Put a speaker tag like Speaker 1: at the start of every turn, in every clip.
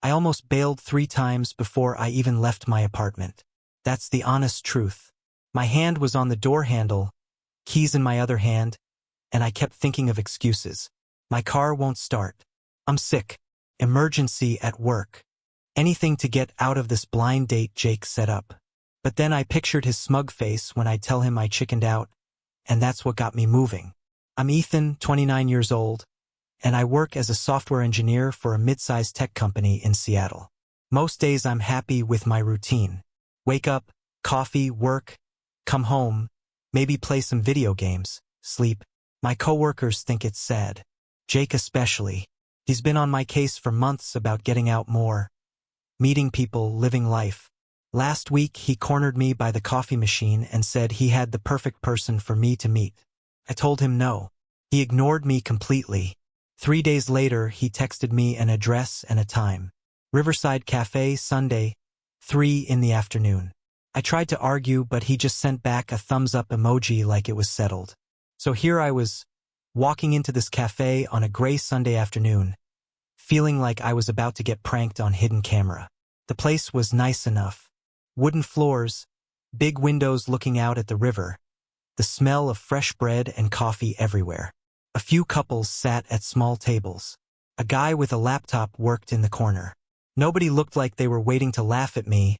Speaker 1: I almost bailed 3 times before I even left my apartment. That's the honest truth. My hand was on the door handle, keys in my other hand, and I kept thinking of excuses. My car won't start. I'm sick. Emergency at work. Anything to get out of this blind date Jake set up. But then I pictured his smug face when I tell him I chickened out, and that's what got me moving. I'm Ethan, 29 years old, and I work as a software engineer for a mid-sized tech company in Seattle. Most days I'm happy with my routine. Wake up, coffee, work, come home, maybe play some video games, sleep. My coworkers think it's sad. Jake especially. He's been on my case for months about getting out more, meeting people, living life. Last week he cornered me by the coffee machine and said he had the perfect person for me to meet. I told him no. He ignored me completely. 3 days later he texted me an address and a time. Riverside Cafe, Sunday, 3 in the afternoon. I tried to argue, but he just sent back a thumbs-up emoji like it was settled. So here I was, walking into this cafe on a gray Sunday afternoon, feeling like I was about to get pranked on hidden camera. The place was nice enough. Wooden floors, big windows looking out at the river, the smell of fresh bread and coffee everywhere. A few couples sat at small tables. A guy with a laptop worked in the corner. Nobody looked like they were waiting to laugh at me,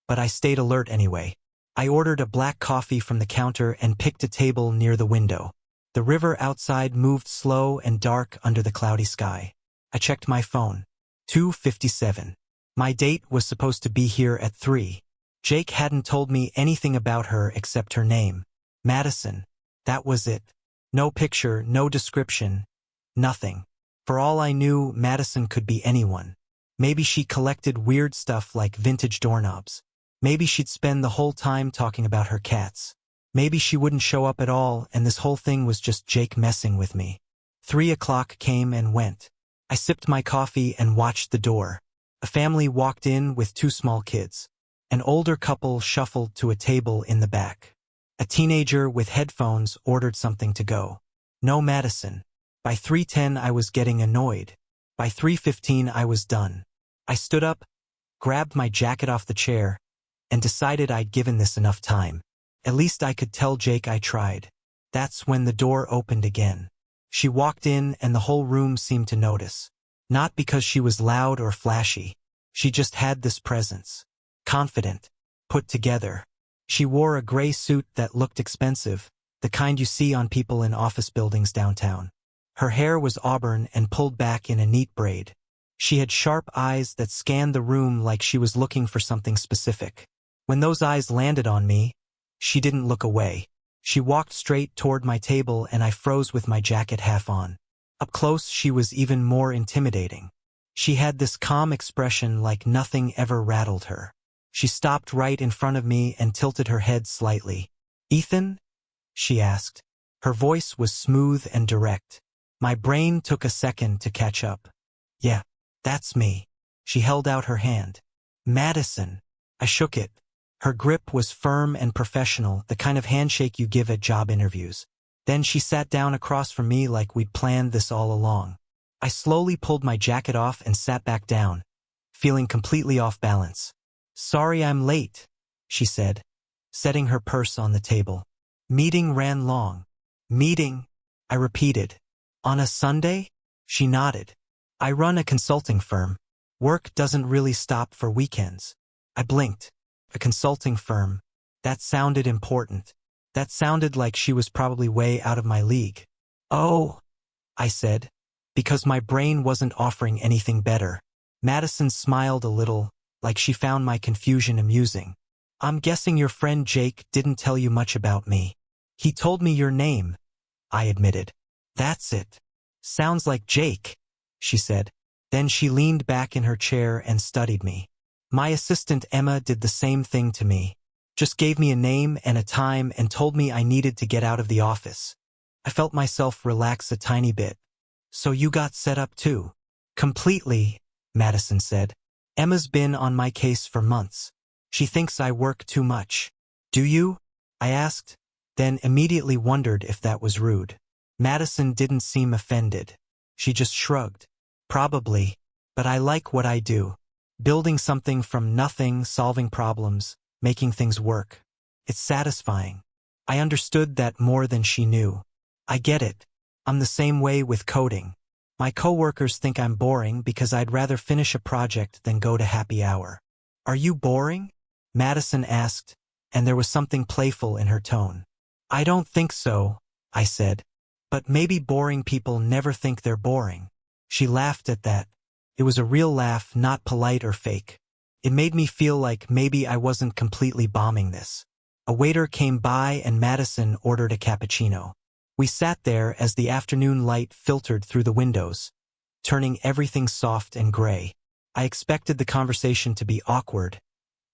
Speaker 1: but I stayed alert anyway. I ordered a black coffee from the counter and picked a table near the window. The river outside moved slow and dark under the cloudy sky. I checked my phone. 2:57. My date was supposed to be here at 3. Jake hadn't told me anything about her except her name. Madison. That was it. No picture, no description, nothing. For all I knew, Madison could be anyone. Maybe she collected weird stuff like vintage doorknobs. Maybe she'd spend the whole time talking about her cats. Maybe she wouldn't show up at all and this whole thing was just Jake messing with me. 3 o'clock came and went. I sipped my coffee and watched the door. A family walked in with 2 small kids. An older couple shuffled to a table in the back. A teenager with headphones ordered something to go. No Madison. By 3:10 I was getting annoyed. By 3:15 I was done. I stood up, grabbed my jacket off the chair, and decided I'd given this enough time. At least I could tell Jake I tried. That's when the door opened again. She walked in and the whole room seemed to notice. Not because she was loud or flashy. She just had this presence. Confident. Put together. She wore a gray suit that looked expensive, the kind you see on people in office buildings downtown. Her hair was auburn and pulled back in a neat braid. She had sharp eyes that scanned the room like she was looking for something specific. When those eyes landed on me, she didn't look away. She walked straight toward my table and I froze with my jacket half on. Up close she was even more intimidating. She had this calm expression like nothing ever rattled her. She stopped right in front of me and tilted her head slightly. "Ethan?" she asked. Her voice was smooth and direct. My brain took a second to catch up. "Yeah, that's me." She held out her hand. "Madison." I shook it. Her grip was firm and professional, the kind of handshake you give at job interviews. Then she sat down across from me like we'd planned this all along. I slowly pulled my jacket off and sat back down, feeling completely off balance. "Sorry I'm late," she said, setting her purse on the table. "Meeting ran long." "Meeting?" I repeated. "On a Sunday?" She nodded. "I run a consulting firm. Work doesn't really stop for weekends." I blinked. A consulting firm. That sounded important. That sounded like she was probably way out of my league. "Oh," I said, because my brain wasn't offering anything better. Madison smiled a little, like she found my confusion amusing. "I'm guessing your friend Jake didn't tell you much about me." "He told me your name," I admitted. "That's it. Sounds like Jake," she said. Then she leaned back in her chair and studied me. My assistant Emma did the same thing to me. Just gave me a name and a time and told me I needed to get out of the office. I felt myself relax a tiny bit. "So you got set up too?" "Completely," Madison said. "Emma's been on my case for months. She thinks I work too much." "Do you?" I asked, then immediately wondered if that was rude. Madison didn't seem offended. She just shrugged. "Probably, but I like what I do." Building something from nothing, solving problems, making things work. It's satisfying. I understood that more than she knew. I get it. I'm the same way with coding. My coworkers think I'm boring because I'd rather finish a project than go to happy hour. Are you boring? Madison asked, and there was something playful in her tone. I don't think so, I said. But maybe boring people never think they're boring. She laughed at that. It was a real laugh, not polite or fake. It made me feel like maybe I wasn't completely bombing this. A waiter came by and Madison ordered a cappuccino. We sat there as the afternoon light filtered through the windows, turning everything soft and gray. I expected the conversation to be awkward,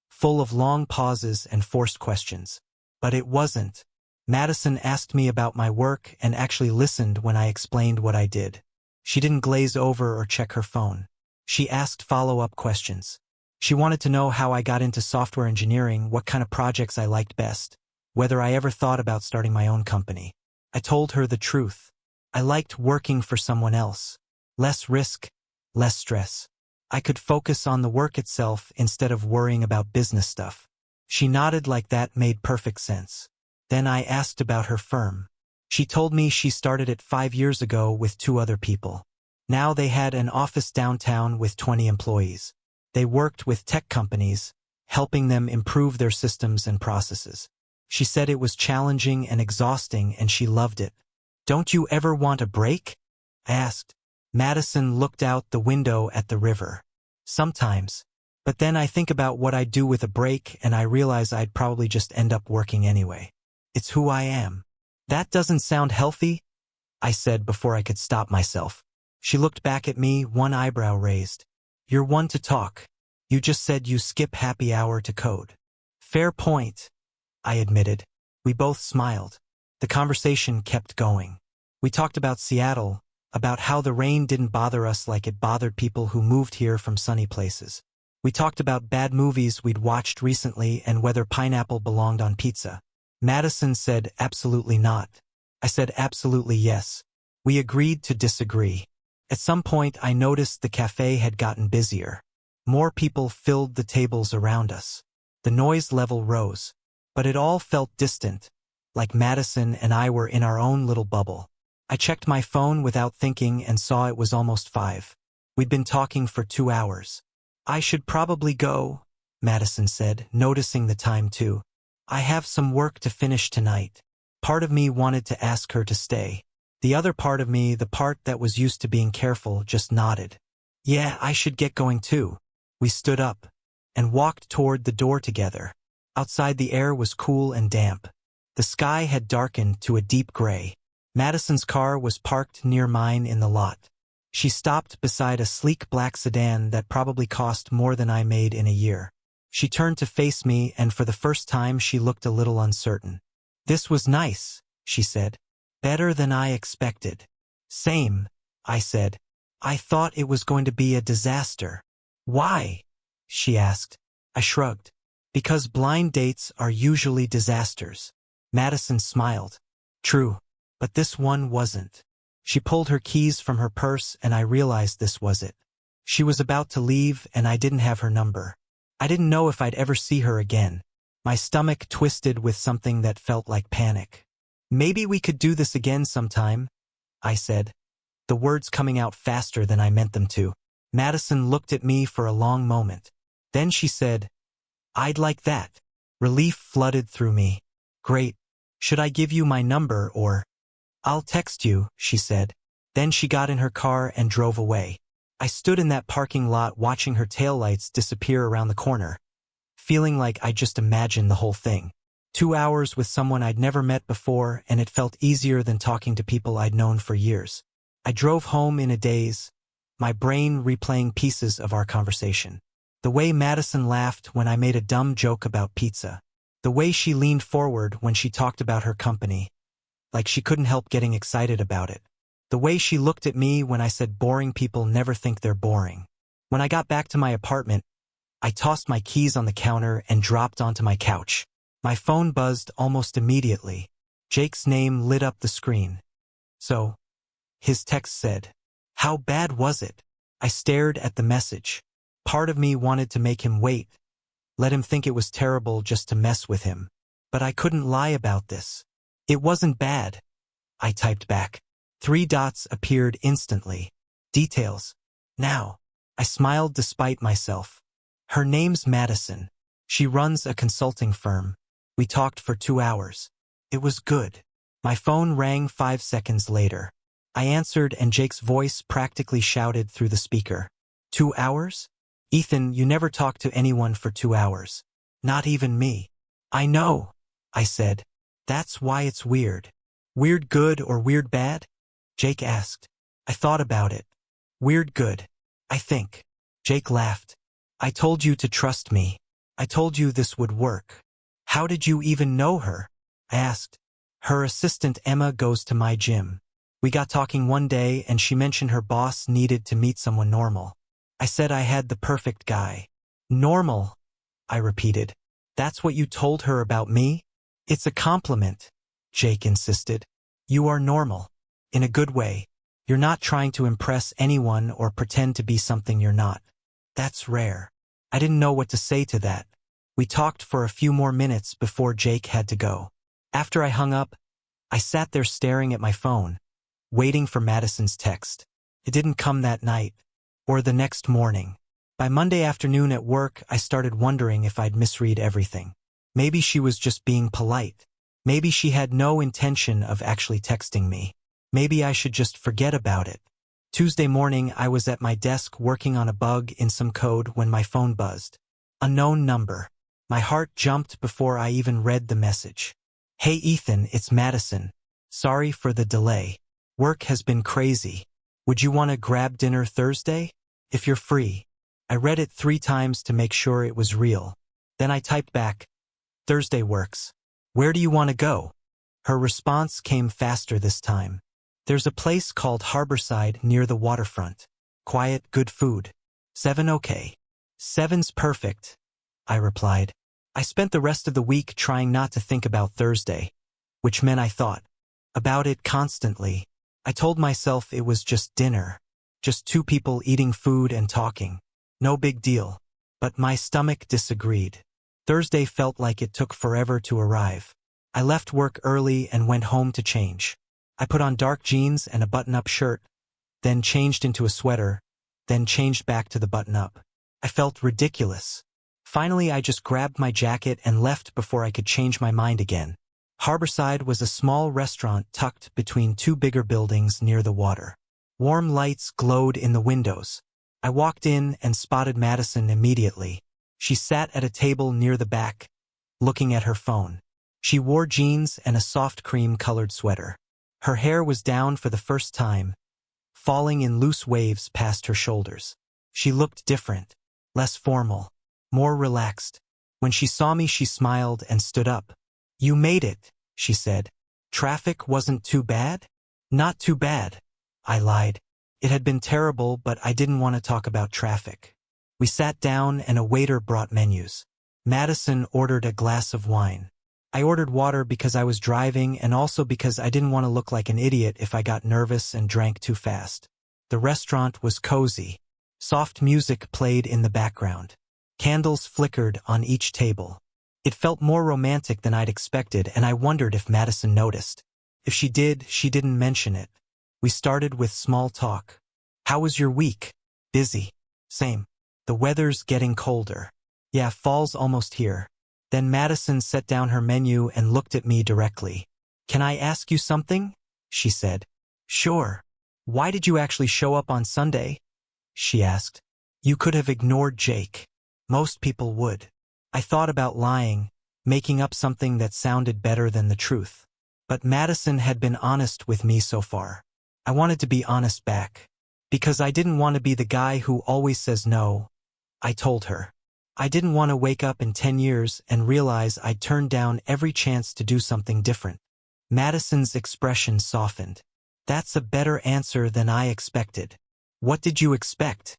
Speaker 1: full of long pauses and forced questions. But it wasn't. Madison asked me about my work and actually listened when I explained what I did. She didn't glaze over or check her phone. She asked follow-up questions. She wanted to know how I got into software engineering, what kind of projects I liked best, whether I ever thought about starting my own company. I told her the truth. I liked working for someone else. Less risk, less stress. I could focus on the work itself instead of worrying about business stuff. She nodded like that made perfect sense. Then I asked about her firm. She told me she started it 5 years ago with 2 other people. Now they had an office downtown with 20 employees. They worked with tech companies, helping them improve their systems and processes. She said it was challenging and exhausting and she loved it. Don't you ever want a break? I asked. Madison looked out the window at the river. Sometimes. But then I think about what I'd do with a break and I realize I'd probably just end up working anyway. It's who I am. That doesn't sound healthy, I said before I could stop myself. She looked back at me, one eyebrow raised. You're one to talk. You just said you skip happy hour to code. Fair point, I admitted. We both smiled. The conversation kept going. We talked about Seattle, about how the rain didn't bother us like it bothered people who moved here from sunny places. We talked about bad movies we'd watched recently and whether pineapple belonged on pizza. Madison said absolutely not. I said absolutely yes. We agreed to disagree. At some point I noticed the cafe had gotten busier. More people filled the tables around us. The noise level rose. But it all felt distant, like Madison and I were in our own little bubble. I checked my phone without thinking and saw it was almost 5. We'd been talking for 2 hours. I should probably go, Madison said, noticing the time too. I have some work to finish tonight. Part of me wanted to ask her to stay. The other part of me, the part that was used to being careful, just nodded. Yeah, I should get going too. We stood up and walked toward the door together. Outside the air was cool and damp. The sky had darkened to a deep gray. Madison's car was parked near mine in the lot. She stopped beside a sleek black sedan that probably cost more than I made in a year. She turned to face me and for the first time she looked a little uncertain. This was nice, she said. Better than I expected. Same, I said. I thought it was going to be a disaster. Why? She asked. I shrugged. Because blind dates are usually disasters. Madison smiled. True, but this one wasn't. She pulled her keys from her purse and I realized this was it. She was about to leave and I didn't have her number. I didn't know if I'd ever see her again. My stomach twisted with something that felt like panic. Maybe we could do this again sometime, I said, the words coming out faster than I meant them to. Madison looked at me for a long moment. Then she said, I'd like that. Relief flooded through me. Great. Should I give you my number or? I'll text you, she said. Then she got in her car and drove away. I stood in that parking lot watching her taillights disappear around the corner, feeling like I just imagined the whole thing. 2 hours with someone I'd never met before, and it felt easier than talking to people I'd known for years. I drove home in a daze, my brain replaying pieces of our conversation. The way Madison laughed when I made a dumb joke about pizza. The way she leaned forward when she talked about her company, like she couldn't help getting excited about it. The way she looked at me when I said boring people never think they're boring. When I got back to my apartment, I tossed my keys on the counter and dropped onto my couch. My phone buzzed almost immediately. Jake's name lit up the screen. So, his text said, how bad was it? I stared at the message. Part of me wanted to make him wait, let him think it was terrible just to mess with him. But I couldn't lie about this. It wasn't bad. I typed back. 3 dots appeared instantly. Details. Now. I smiled despite myself. Her name's Madison. She runs a consulting firm. We talked for 2 hours. It was good. My phone rang 5 seconds later. I answered and Jake's voice practically shouted through the speaker. 2 hours? Ethan, you never talk to anyone for 2 hours. Not even me. I know, I said. That's why it's weird. Weird good or weird bad? Jake asked. I thought about it. Weird good, I think. Jake laughed. I told you to trust me. I told you this would work. How did you even know her? I asked. Her assistant Emma goes to my gym. We got talking one day and she mentioned her boss needed to meet someone normal. I said I had the perfect guy. Normal, I repeated. That's what you told her about me? It's a compliment, Jake insisted. You are normal. In a good way. You're not trying to impress anyone or pretend to be something you're not. That's rare. I didn't know what to say to that. We talked for a few more minutes before Jake had to go. After I hung up, I sat there staring at my phone, waiting for Madison's text. It didn't come that night, or the next morning. By Monday afternoon at work, I started wondering if I'd misread everything. Maybe she was just being polite. Maybe she had no intention of actually texting me. Maybe I should just forget about it. Tuesday morning, I was at my desk working on a bug in some code when my phone buzzed. Unknown number. My heart jumped before I even read the message. Hey Ethan, it's Madison. Sorry for the delay. Work has been crazy. Would you want to grab dinner Thursday? If you're free. I read it 3 times to make sure it was real. Then I typed back, Thursday works. Where do you want to go? Her response came faster this time. There's a place called Harborside near the waterfront. Quiet, good food. 7 okay. 7's perfect, I replied. I spent the rest of the week trying not to think about Thursday, which meant I thought about it constantly. I told myself it was just dinner, just 2 people eating food and talking. No big deal. But my stomach disagreed. Thursday felt like it took forever to arrive. I left work early and went home to change. I put on dark jeans and a button-up shirt, then changed into a sweater, then changed back to the button-up. I felt ridiculous. Finally, I just grabbed my jacket and left before I could change my mind again. Harborside was a small restaurant tucked between 2 bigger buildings near the water. Warm lights glowed in the windows. I walked in and spotted Madison immediately. She sat at a table near the back, looking at her phone. She wore jeans and a soft cream-colored sweater. Her hair was down for the first time, falling in loose waves past her shoulders. She looked different, less formal, more relaxed. When she saw me, she smiled and stood up. You made it, she said. Traffic wasn't too bad? Not too bad, I lied. It had been terrible, but I didn't want to talk about traffic. We sat down and a waiter brought menus. Madison ordered a glass of wine. I ordered water because I was driving and also because I didn't want to look like an idiot if I got nervous and drank too fast. The restaurant was cozy. Soft music played in the background. Candles flickered on each table. It felt more romantic than I'd expected, and I wondered if Madison noticed. If she did, she didn't mention it. We started with small talk. How was your week? Busy. Same. The weather's getting colder. Yeah, fall's almost here. Then Madison set down her menu and looked at me directly. Can I ask you something? She said. Sure. Why did you actually show up on Sunday? She asked. You could have ignored Jake. Most people would. I thought about lying, making up something that sounded better than the truth. But Madison had been honest with me so far. I wanted to be honest back. Because I didn't want to be the guy who always says no, I told her. I didn't want to wake up in 10 years and realize I'd turned down every chance to do something different. Madison's expression softened. That's a better answer than I expected. What did you expect?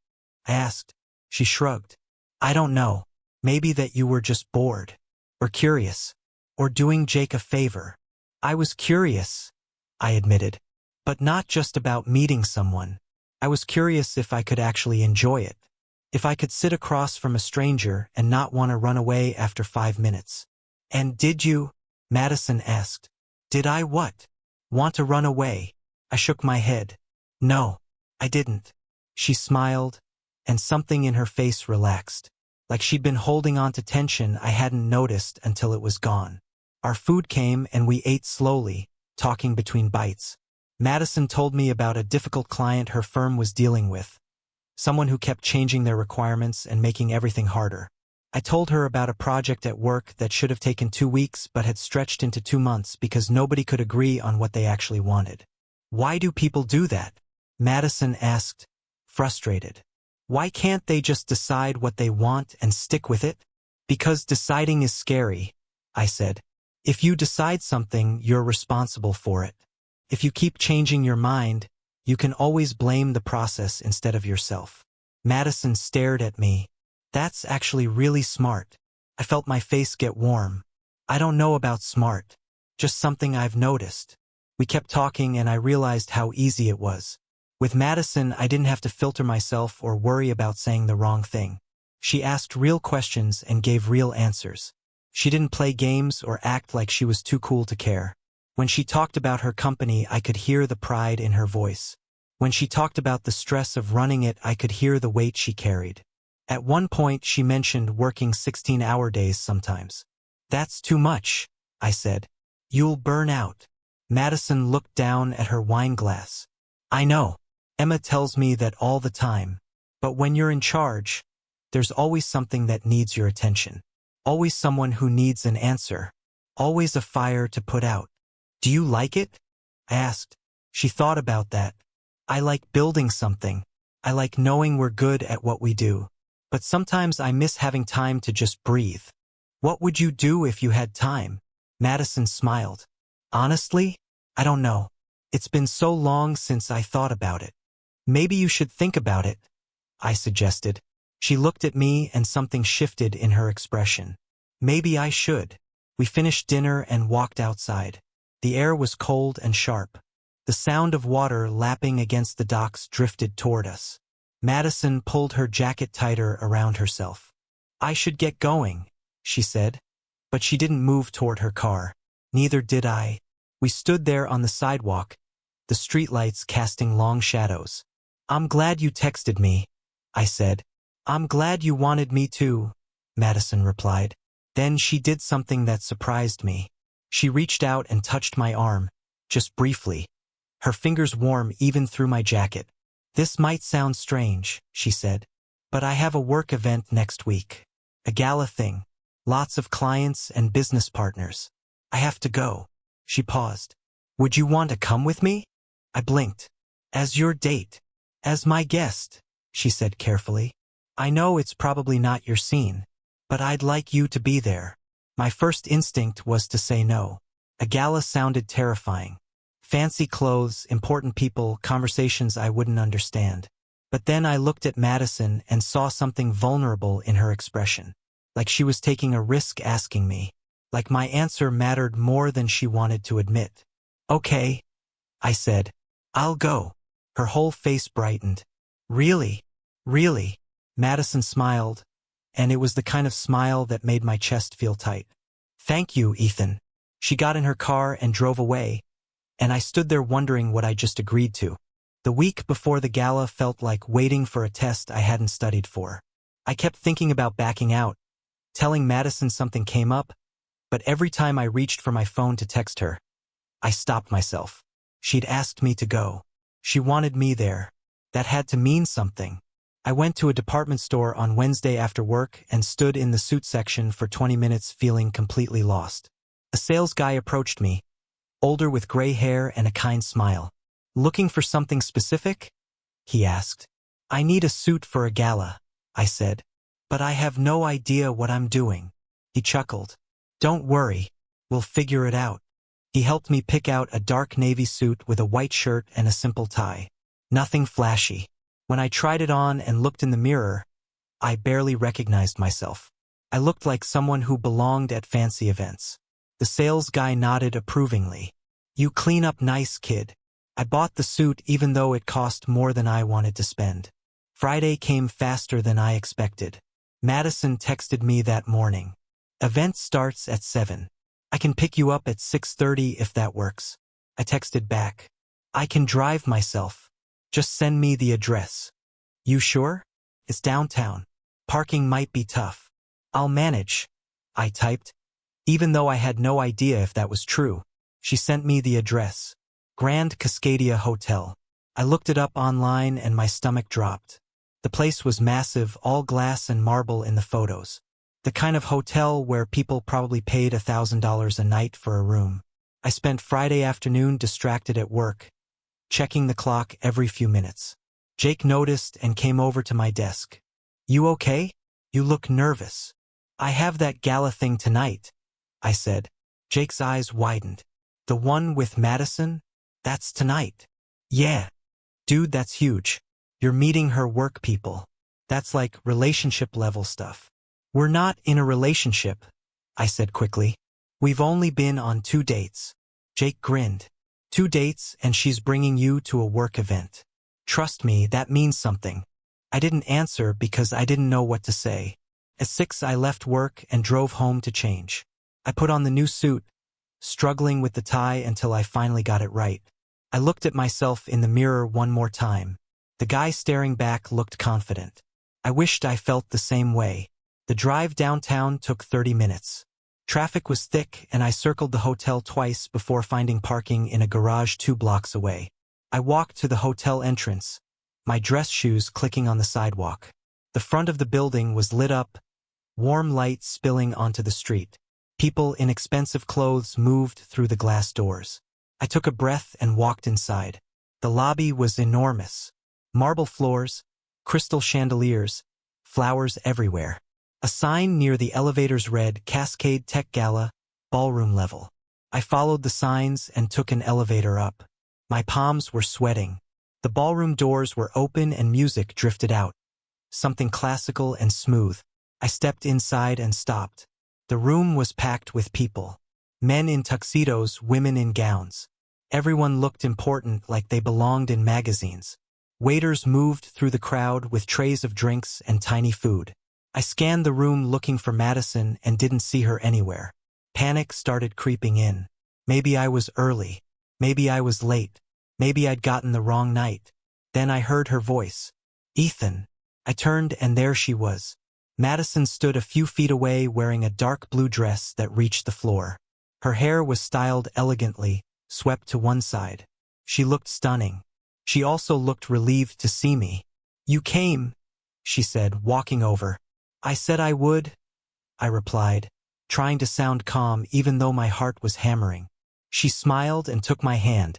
Speaker 1: I asked. She shrugged. I don't know. Maybe that you were just bored. Or curious. Or doing Jake a favor. I was curious, I admitted. But not just about meeting someone. I was curious if I could actually enjoy it. If I could sit across from a stranger and not want to run away after 5 minutes. And did you? Madison asked. Did I what? Want to run away? I shook my head. No, I didn't. She smiled, and something in her face relaxed. Like she'd been holding on to tension I hadn't noticed until it was gone. Our food came and we ate slowly, talking between bites. Madison told me about a difficult client her firm was dealing with. Someone who kept changing their requirements and making everything harder. I told her about a project at work that should have taken 2 weeks but had stretched into 2 months because nobody could agree on what they actually wanted. Why do people do that? Madison asked, frustrated. Why can't they just decide what they want and stick with it? Because deciding is scary, I said. If you decide something, you're responsible for it. If you keep changing your mind, you can always blame the process instead of yourself. Madison stared at me. That's actually really smart. I felt my face get warm. I don't know about smart. Just something I've noticed. We kept talking and I realized how easy it was. With Madison, I didn't have to filter myself or worry about saying the wrong thing. She asked real questions and gave real answers. She didn't play games or act like she was too cool to care. When she talked about her company, I could hear the pride in her voice. When she talked about the stress of running it, I could hear the weight she carried. At one point, she mentioned working 16-hour days sometimes. That's too much, I said. You'll burn out. Madison looked down at her wine glass. I know. Emma tells me that all the time. But when you're in charge, there's always something that needs your attention. Always someone who needs an answer. Always a fire to put out. Do you like it? I asked. She thought about that. I like building something. I like knowing we're good at what we do. But sometimes I miss having time to just breathe. What would you do if you had time? Madison smiled. Honestly, I don't know. It's been so long since I thought about it. Maybe you should think about it, I suggested. She looked at me and something shifted in her expression. Maybe I should. We finished dinner and walked outside. The air was cold and sharp. The sound of water lapping against the docks drifted toward us. Madison pulled her jacket tighter around herself. I should get going, she said. But she didn't move toward her car. Neither did I. We stood there on the sidewalk, the streetlights casting long shadows. I'm glad you texted me, I said. I'm glad you wanted me to, Madison replied. Then she did something that surprised me. She reached out and touched my arm, just briefly. Her fingers warm even through my jacket. This might sound strange, she said, but I have a work event next week. A gala thing. Lots of clients and business partners. I have to go. She paused. Would you want to come with me? I blinked. As your date. As my guest, she said carefully. I know it's probably not your scene, but I'd like you to be there. My first instinct was to say no. A gala sounded terrifying. Fancy clothes, important people, conversations I wouldn't understand. But then I looked at Madison and saw something vulnerable in her expression. Like she was taking a risk asking me. Like my answer mattered more than she wanted to admit. Okay, I said. I'll go. Her whole face brightened. Really? Really? Madison smiled, and it was the kind of smile that made my chest feel tight. Thank you, Ethan. She got in her car and drove away, and I stood there wondering what I just agreed to. The week before the gala felt like waiting for a test I hadn't studied for. I kept thinking about backing out, telling Madison something came up, but every time I reached for my phone to text her, I stopped myself. She'd asked me to go. She wanted me there. That had to mean something. I went to a department store on Wednesday after work and stood in the suit section for 20 minutes feeling completely lost. A sales guy approached me, older with gray hair and a kind smile. Looking for something specific? He asked. I need a suit for a gala, I said. But I have no idea what I'm doing. He chuckled. Don't worry, we'll figure it out. He helped me pick out a dark navy suit with a white shirt and a simple tie. Nothing flashy. When I tried it on and looked in the mirror, I barely recognized myself. I looked like someone who belonged at fancy events. The sales guy nodded approvingly. You clean up nice, kid. I bought the suit even though it cost more than I wanted to spend. Friday came faster than I expected. Madison texted me that morning. Event starts at 7. I can pick you up at 6:30 if that works. I texted back. I can drive myself. Just send me the address. You sure? It's downtown. Parking might be tough. I'll manage, I typed. Even though I had no idea if that was true, she sent me the address. Grand Cascadia Hotel. I looked it up online and my stomach dropped. The place was massive, all glass and marble in the photos. The kind of hotel where people probably paid $1,000 a night for a room. I spent Friday afternoon distracted at work, checking the clock every few minutes. Jake noticed and came over to my desk. You okay? You look nervous. I have that gala thing tonight, I said. Jake's eyes widened. The one with Madison? That's tonight. Yeah. Dude, that's huge. You're meeting her work people. That's like relationship level stuff. We're not in a relationship, I said quickly. We've only been on 2 dates. Jake grinned. 2 dates and she's bringing you to a work event. Trust me, that means something. I didn't answer because I didn't know what to say. At 6 I left work and drove home to change. I put on the new suit, struggling with the tie until I finally got it right. I looked at myself in the mirror one more time. The guy staring back looked confident. I wished I felt the same way. The drive downtown took 30 minutes. Traffic was thick and I circled the hotel twice before finding parking in a garage 2 blocks away. I walked to the hotel entrance, my dress shoes clicking on the sidewalk. The front of the building was lit up, warm light spilling onto the street. People in expensive clothes moved through the glass doors. I took a breath and walked inside. The lobby was enormous. Marble floors, crystal chandeliers, flowers everywhere. A sign near the elevators read Cascade Tech Gala, ballroom level. I followed the signs and took an elevator up. My palms were sweating. The ballroom doors were open and music drifted out. Something classical and smooth. I stepped inside and stopped. The room was packed with people. Men in tuxedos, women in gowns. Everyone looked important, like they belonged in magazines. Waiters moved through the crowd with trays of drinks and tiny food. I scanned the room looking for Madison and didn't see her anywhere. Panic started creeping in. Maybe I was early. Maybe I was late. Maybe I'd gotten the wrong night. Then I heard her voice. Ethan. I turned and there she was. Madison stood a few feet away wearing a dark blue dress that reached the floor. Her hair was styled elegantly, swept to one side. She looked stunning. She also looked relieved to see me. You came, she said, walking over. I said I would, I replied, trying to sound calm even though my heart was hammering. She smiled and took my hand,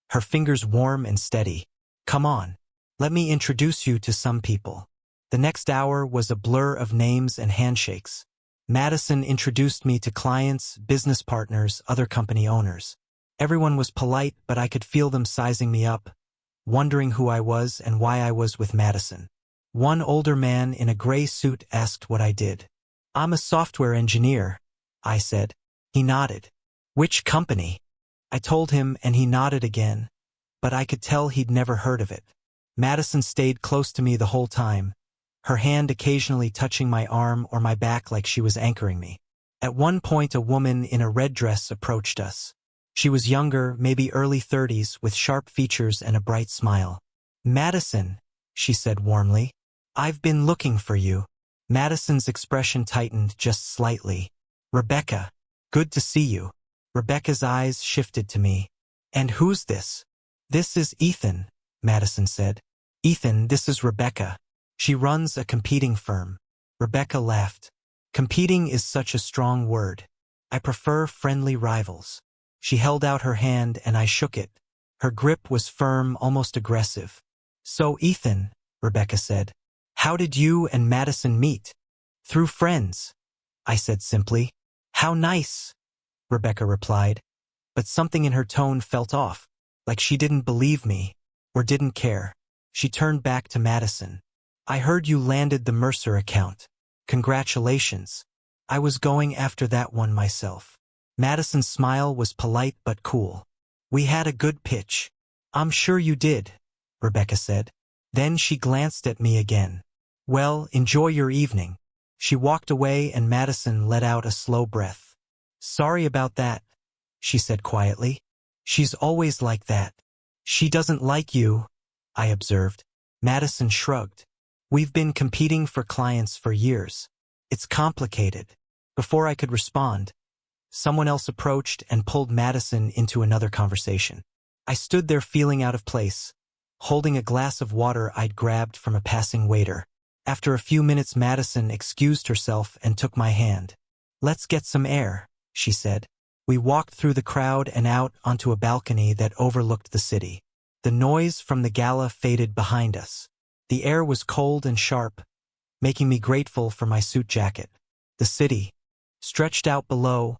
Speaker 1: her fingers warm and steady. Come on, let me introduce you to some people. The next hour was a blur of names and handshakes. Madison introduced me to clients, business partners, other company owners. Everyone was polite, but I could feel them sizing me up, wondering who I was and why I was with Madison. One older man in a gray suit asked what I did. I'm a software engineer, I said. He nodded. Which company? I told him and he nodded again, but I could tell he'd never heard of it. Madison stayed close to me the whole time, her hand occasionally touching my arm or my back like she was anchoring me. At one point, a woman in a red dress approached us. She was younger, maybe early 30s, with sharp features and a bright smile. Madison, she said warmly. I've been looking for you. Madison's expression tightened just slightly. Rebecca, good to see you. Rebecca's eyes shifted to me. And who's this? This is Ethan, Madison said. Ethan, this is Rebecca. She runs a competing firm. Rebecca laughed. Competing is such a strong word. I prefer friendly rivals. She held out her hand and I shook it. Her grip was firm, almost aggressive. So Ethan, Rebecca said, how did you and Madison meet? Through friends, I said simply. How nice, Rebecca replied. But something in her tone felt off, like she didn't believe me, or didn't care. She turned back to Madison. I heard you landed the Mercer account. Congratulations. I was going after that one myself. Madison's smile was polite but cool. We had a good pitch. I'm sure you did, Rebecca said. Then she glanced at me again. Well, enjoy your evening. She walked away and Madison let out a slow breath. Sorry about that, she said quietly. She's always like that. She doesn't like you, I observed. Madison shrugged. We've been competing for clients for years. It's complicated. Before I could respond, someone else approached and pulled Madison into another conversation. I stood there feeling out of place, holding a glass of water I'd grabbed from a passing waiter. After a few minutes, Madison excused herself and took my hand. Let's get some air, she said. We walked through the crowd and out onto a balcony that overlooked the city. The noise from the gala faded behind us. The air was cold and sharp, making me grateful for my suit jacket. The city, stretched out below,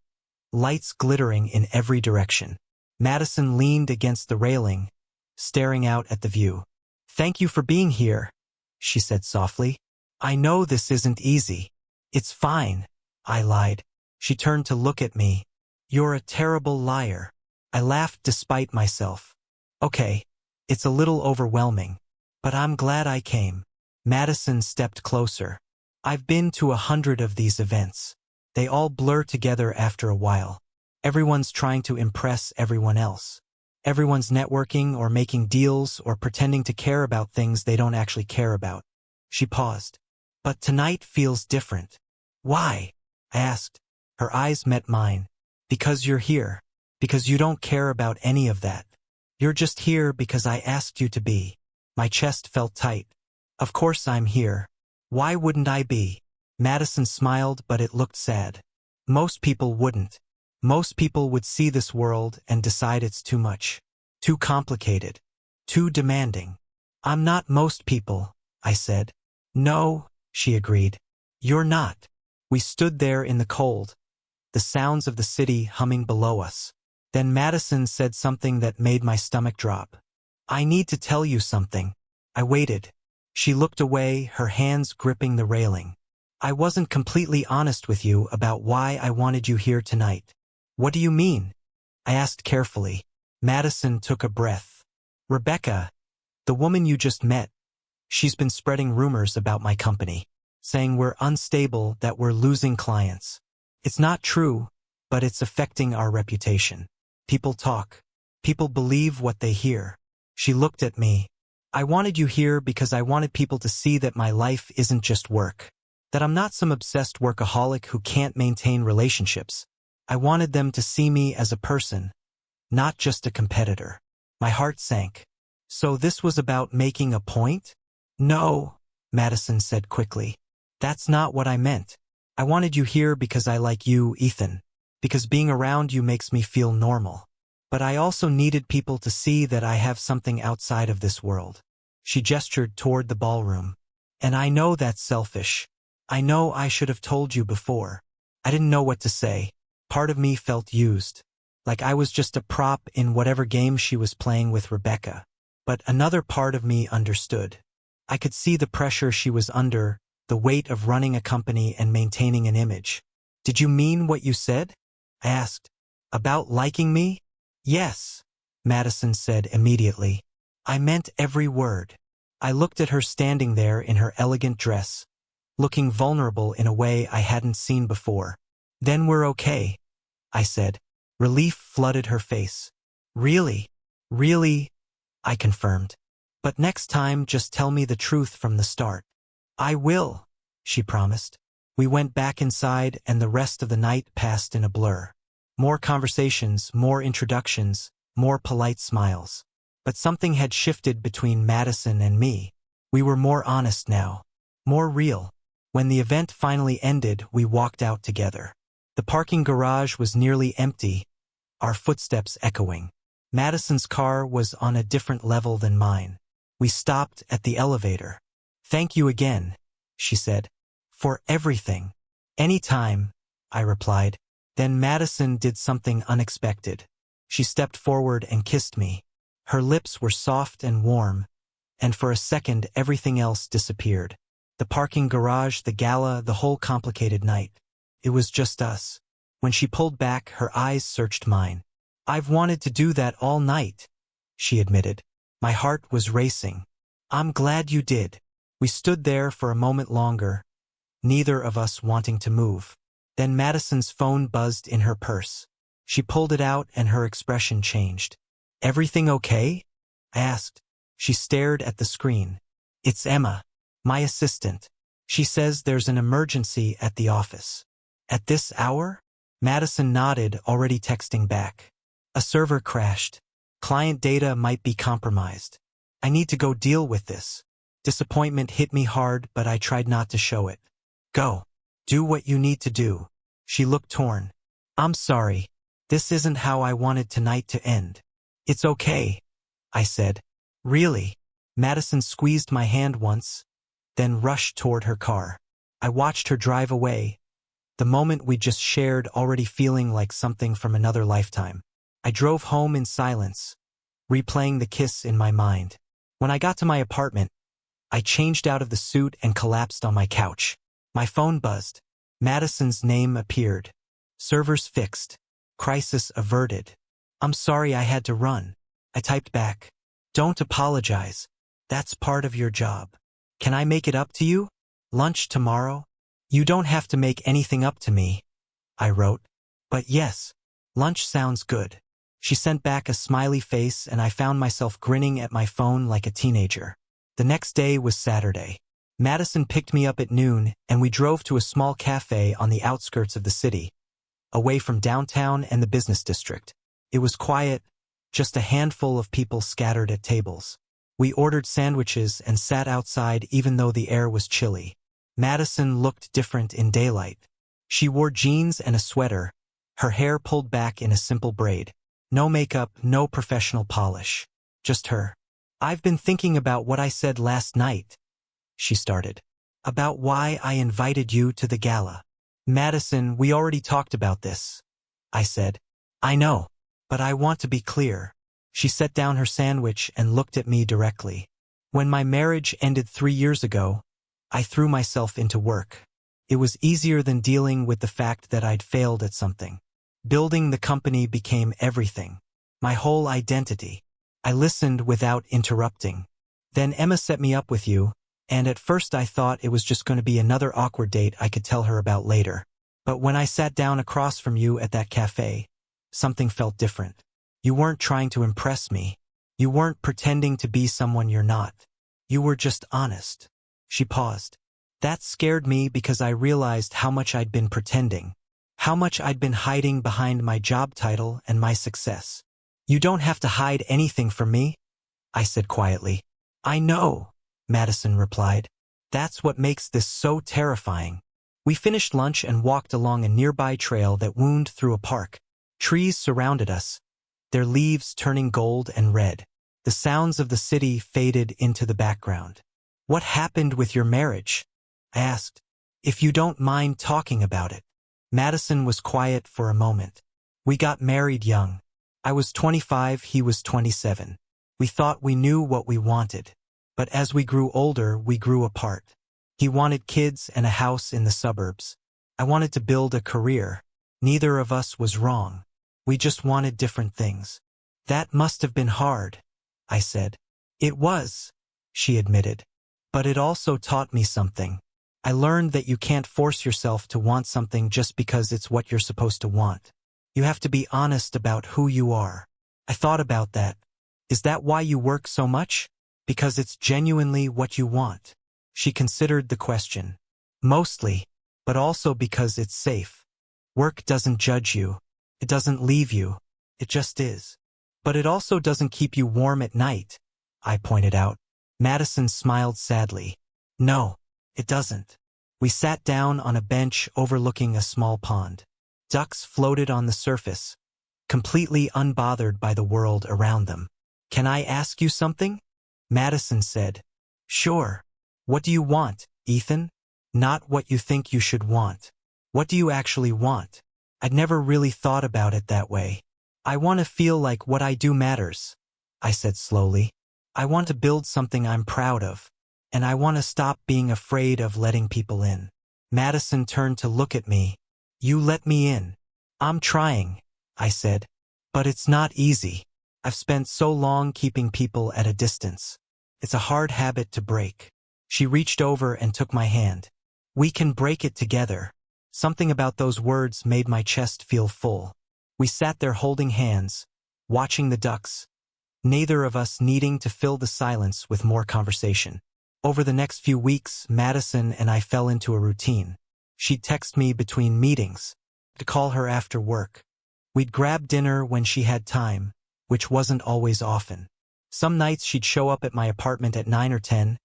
Speaker 1: lights glittering in every direction. Madison leaned against the railing, staring out at the view. Thank you for being here, she said softly. I know this isn't easy. It's fine, I lied. She turned to look at me. You're a terrible liar. I laughed despite myself. Okay, it's a little overwhelming, but I'm glad I came. Madison stepped closer. I've been to 100 of these events. They all blur together after a while. Everyone's trying to impress everyone else. Everyone's networking or making deals or pretending to care about things they don't actually care about. She paused. But tonight feels different. Why? I asked. Her eyes met mine. Because you're here. Because you don't care about any of that. You're just here because I asked you to be. My chest felt tight. Of course I'm here. Why wouldn't I be? Madison smiled, but it looked sad. Most people wouldn't. Most people would see this world and decide it's too much. Too complicated. Too demanding. I'm not most people, I said. No, she agreed. You're not. We stood there in the cold, the sounds of the city humming below us. Then Madison said something that made my stomach drop. I need to tell you something. I waited. She looked away, her hands gripping the railing. I wasn't completely honest with you about why I wanted you here tonight. What do you mean? I asked carefully. Madison took a breath. Rebecca, the woman you just met, she's been spreading rumors about my company, saying we're unstable, that we're losing clients. It's not true, but it's affecting our reputation. People talk. People believe what they hear. She looked at me. I wanted you here because I wanted people to see that my life isn't just work. That I'm not some obsessed workaholic who can't maintain relationships. I wanted them to see me as a person, not just a competitor. My heart sank. So this was about making a point? No, Madison said quickly. That's not what I meant. I wanted you here because I like you, Ethan. Because being around you makes me feel normal. But I also needed people to see that I have something outside of this world. She gestured toward the ballroom. And I know that's selfish. I know I should have told you before. I didn't know what to say. Part of me felt used. Like I was just a prop in whatever game she was playing with Rebecca. But another part of me understood. I could see the pressure she was under, the weight of running a company and maintaining an image. Did you mean what you said? I asked. About liking me? Yes, Madison said immediately. I meant every word. I looked at her standing there in her elegant dress, looking vulnerable in a way I hadn't seen before. Then we're okay, I said. Relief flooded her face. Really? Really? I confirmed. But next time just tell me the truth from the start. I will, she promised. We went back inside and the rest of the night passed in a blur. More conversations, more introductions, more polite smiles. But something had shifted between Madison and me. We were more honest now. More real. When the event finally ended, we walked out together. The parking garage was nearly empty, our footsteps echoing. Madison's car was on a different level than mine. We stopped at the elevator. Thank you again, she said. For everything. Anytime, I replied. Then Madison did something unexpected. She stepped forward and kissed me. Her lips were soft and warm, and for a second everything else disappeared. The parking garage, the gala, the whole complicated night. It was just us. When she pulled back, her eyes searched mine. I've wanted to do that all night, she admitted. My heart was racing. I'm glad you did. We stood there for a moment longer, neither of us wanting to move. Then Madison's phone buzzed in her purse. She pulled it out and her expression changed. Everything okay? I asked. She stared at the screen. It's Emma, my assistant. She says there's an emergency at the office. At this hour? Madison nodded, already texting back. A server crashed. Client data might be compromised. I need to go deal with this. Disappointment hit me hard, but I tried not to show it. Go. Do what you need to do. She looked torn. I'm sorry. This isn't how I wanted tonight to end. It's okay, I said. Really? Madison squeezed my hand once, then rushed toward her car. I watched her drive away, the moment we just shared already feeling like something from another lifetime. I drove home in silence, replaying the kiss in my mind. When I got to my apartment, I changed out of the suit and collapsed on my couch. My phone buzzed. Madison's name appeared. Servers fixed. Crisis averted. I'm sorry I had to run. I typed back. Don't apologize. That's part of your job. Can I make it up to you? Lunch tomorrow? You don't have to make anything up to me, I wrote. But yes, lunch sounds good. She sent back a smiley face and I found myself grinning at my phone like a teenager. The next day was Saturday. Madison picked me up at noon and we drove to a small cafe on the outskirts of the city, away from downtown and the business district. It was quiet, just a handful of people scattered at tables. We ordered sandwiches and sat outside even though the air was chilly. Madison looked different in daylight. She wore jeans and a sweater, her hair pulled back in a simple braid. No makeup, no professional polish. Just her. I've been thinking about what I said last night, she started. About why I invited you to the gala. Madison, we already talked about this, I said. I know, but I want to be clear. She set down her sandwich and looked at me directly. When my marriage ended 3 years ago, I threw myself into work. It was easier than dealing with the fact that I'd failed at something. Building the company became everything. My whole identity. I listened without interrupting. Then Emma set me up with you, and at first I thought it was just going to be another awkward date I could tell her about later. But when I sat down across from you at that cafe, something felt different. You weren't trying to impress me. You weren't pretending to be someone you're not. You were just honest. She paused. That scared me because I realized how much I'd been pretending. How much I'd been hiding behind my job title and my success. You don't have to hide anything from me, I said quietly. I know, Madison replied. That's what makes this so terrifying. We finished lunch and walked along a nearby trail that wound through a park. Trees surrounded us, their leaves turning gold and red. The sounds of the city faded into the background. What happened with your marriage? I asked. If you don't mind talking about it. Madison was quiet for a moment. We got married young. I was 25, he was 27. We thought we knew what we wanted. But as we grew older, we grew apart. He wanted kids and a house in the suburbs. I wanted to build a career. Neither of us was wrong. We just wanted different things. That must have been hard, I said. It was, she admitted. But it also taught me something. I learned that you can't force yourself to want something just because it's what you're supposed to want. You have to be honest about who you are. I thought about that. Is that why you work so much? Because it's genuinely what you want. She considered the question. Mostly, but also because it's safe. Work doesn't judge you. It doesn't leave you. It just is. But it also doesn't keep you warm at night, I pointed out. Madison smiled sadly. No, it doesn't. We sat down on a bench overlooking a small pond. Ducks floated on the surface, completely unbothered by the world around them. Can I ask you something? Madison said. Sure. What do you want, Ethan? Not what you think you should want. What do you actually want? I'd never really thought about it that way. I want to feel like what I do matters, I said slowly. I want to build something I'm proud of, and I want to stop being afraid of letting people in. Madison turned to look at me. You let me in. I'm trying, I said. But it's not easy. I've spent so long keeping people at a distance. It's a hard habit to break. She reached over and took my hand. We can break it together. Something about those words made my chest feel full. We sat there holding hands, watching the ducks, neither of us needing to fill the silence with more conversation. Over the next few weeks, Madison and I fell into a routine. She'd text me between meetings, to call her after work. We'd grab dinner when she had time, which wasn't always often. Some nights she'd show up at my apartment at 9 or 10,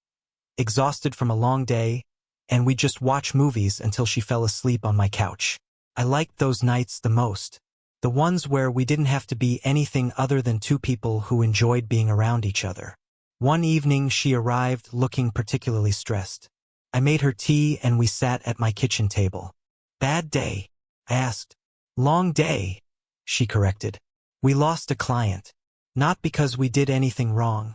Speaker 1: exhausted from a long day, and we'd just watch movies until she fell asleep on my couch. I liked those nights the most. The ones where we didn't have to be anything other than two people who enjoyed being around each other. One evening she arrived looking particularly stressed. I made her tea and we sat at my kitchen table. "Bad day?" I asked. "Long day," she corrected. "We lost a client. Not because we did anything wrong,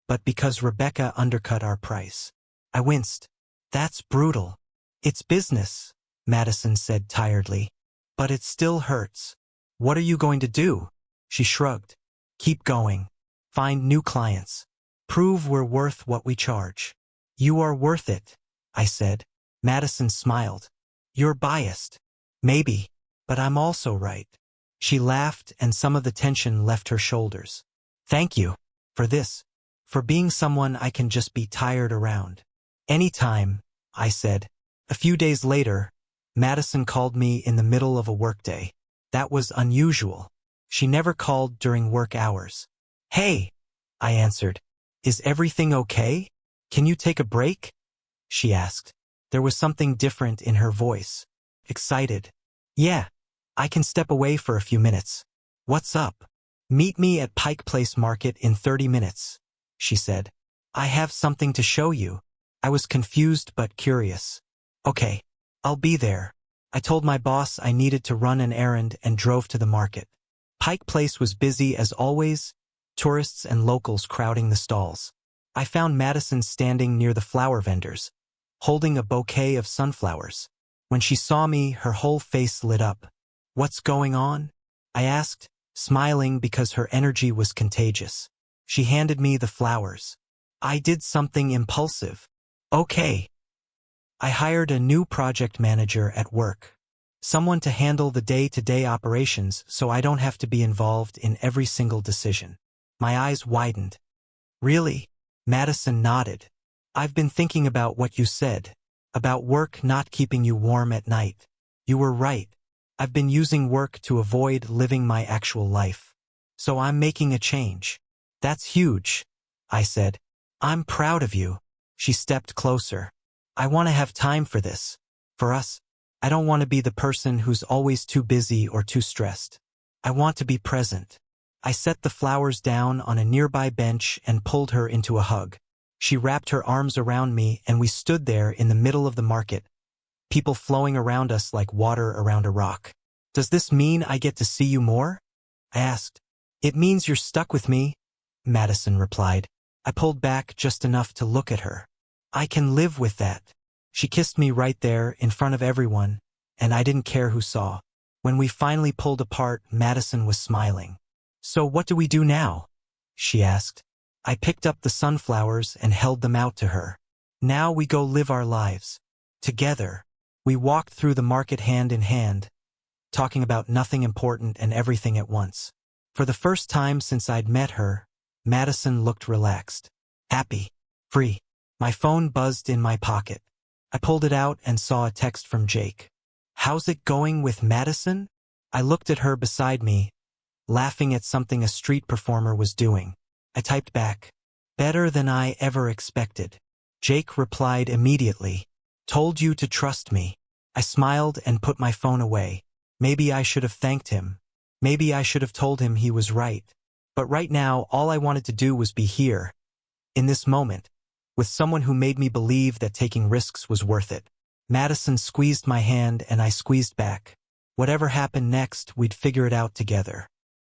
Speaker 1: but because Rebecca undercut our price." I winced. "That's brutal." "It's business," Madison said tiredly. "But it still hurts." "What are you going to do?" She shrugged. "Keep going. Find new clients. Prove we're worth what we charge." "You are worth it," I said. Madison smiled. "You're biased." "Maybe, but I'm also right." She laughed and some of the tension left her shoulders. "Thank you for this, for being someone I can just be tired around." "Anytime," I said. A few days later, Madison called me in the middle of a workday. That was unusual. She never called during work hours. "Hey," I answered. "Is everything okay? Can you take a break?" she asked. There was something different in her voice. Excited. "Yeah, I can step away for a few minutes." "What's up?" "Meet me at Pike Place Market in 30 minutes, she said. "I have something to show you." I was confused but curious. "Okay, I'll be there." I told my boss I needed to run an errand and drove to the market. Pike Place was busy as always, tourists and locals crowding the stalls. I found Madison standing near the flower vendors, holding a bouquet of sunflowers. When she saw me, her whole face lit up. "What's going on?" I asked, smiling because her energy was contagious. She handed me the flowers. "I did something impulsive." "Okay." I hired a new project manager at work. Someone to handle the day-to-day operations so I don't have to be involved in every single decision. My eyes widened. "Really?" Madison nodded. "I've been thinking about what you said, about work not keeping you warm at night. You were right. I've been using work to avoid living my actual life. So I'm making a change." "That's huge," I said. "I'm proud of you." She stepped closer. "I want to have time for this. For us. I don't want to be the person who's always too busy or too stressed. I want to be present." I set the flowers down on a nearby bench and pulled her into a hug. She wrapped her arms around me and we stood there in the middle of the market, people flowing around us like water around a rock. "Does this mean I get to see you more?" I asked. "It means you're stuck with me," Madison replied. I pulled back just enough to look at her. "I can live with that." She kissed me right there in front of everyone, and I didn't care who saw. When we finally pulled apart, Madison was smiling. "So what do we do now?" she asked. I picked up the sunflowers and held them out to her. "Now we go live our lives. Together." We walked through the market hand in hand, talking about nothing important and everything at once. For the first time since I'd met her, Madison looked relaxed, happy, free. My phone buzzed in my pocket. I pulled it out and saw a text from Jake. "How's it going with Madison?" I looked at her beside me, laughing at something a street performer was doing. I typed back, "Better than I ever expected." Jake replied immediately, "Told you to trust me." I smiled and put my phone away. Maybe I should have thanked him. Maybe I should have told him he was right. But right now, all I wanted to do was be here, in this moment, with someone who made me believe that taking risks was worth it. Madison squeezed my hand and I squeezed back. Whatever happened next, we'd figure it out together.